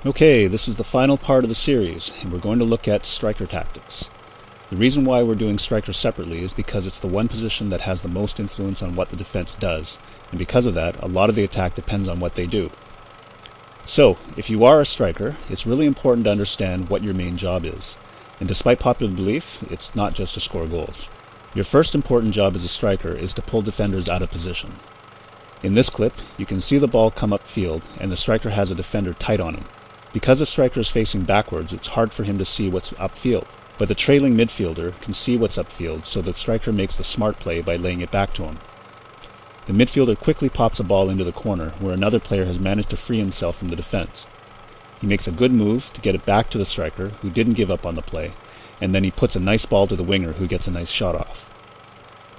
Okay, this is the final part of the series, and we're going to look at striker tactics. The reason why we're doing strikers separately is because it's the one position that has the most influence on what the defense does, and because of that, a lot of the attack depends on what they do. So, if you are a striker, it's really important to understand what your main job is. And despite popular belief, it's not just to score goals. Your first important job as a striker is to pull defenders out of position. In this clip, you can see the ball come upfield, and the striker has a defender tight on him. Because the striker is facing backwards, it's hard for him to see what's upfield. But the trailing midfielder can see what's upfield, so the striker makes the smart play by laying it back to him. The midfielder quickly pops a ball into the corner, where another player has managed to free himself from the defense. He makes a good move to get it back to the striker, who didn't give up on the play, and then he puts a nice ball to the winger, who gets a nice shot off.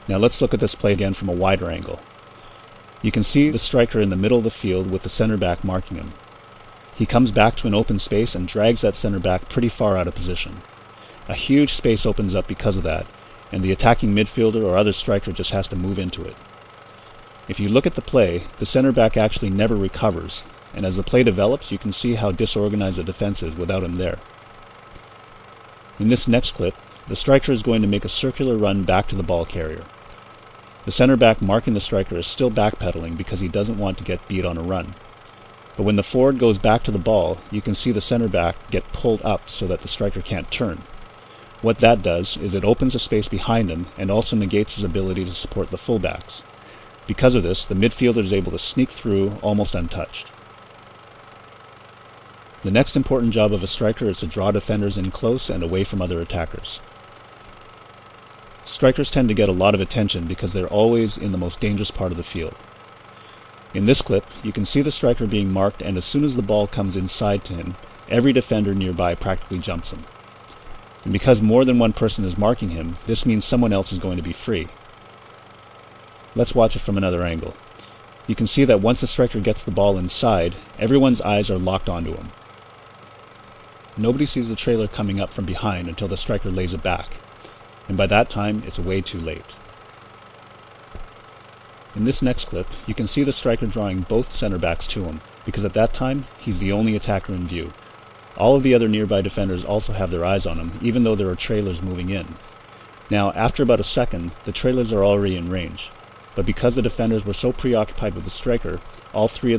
Now let's look at this play again from a wider angle. You can see the striker in the middle of the field with the center back marking him. He comes back to an open space and drags that center back pretty far out of position. A huge space opens up because of that, and the attacking midfielder or other striker just has to move into it. If you look at the play, the center back actually never recovers, and as the play develops, you can see how disorganized the defense is without him there. In this next clip, the striker is going to make a circular run back to the ball carrier. The center back marking the striker is still backpedaling because he doesn't want to get beat on a run. But when the forward goes back to the ball, you can see the center back get pulled up so that the striker can't turn. What that does is it opens a space behind him and also negates his ability to support the fullbacks. Because of this, the midfielder is able to sneak through almost untouched. The next important job of a striker is to draw defenders in close and away from other attackers. Strikers tend to get a lot of attention because they're always in the most dangerous part of the field. In this clip, you can see the striker being marked, and as soon as the ball comes inside to him, every defender nearby practically jumps him. And because more than one person is marking him, this means someone else is going to be free. Let's watch it from another angle. You can see that once the striker gets the ball inside, everyone's eyes are locked onto him. Nobody sees the trailer coming up from behind until the striker lays it back, and by that time, it's way too late. In this next clip, you can see the striker drawing both center backs to him, because at that time, he's the only attacker in view. All of the other nearby defenders also have their eyes on him, even though there are trailers moving in. Now, after about a second, the trailers are already in range, but because the defenders were so preoccupied with the striker, all three of the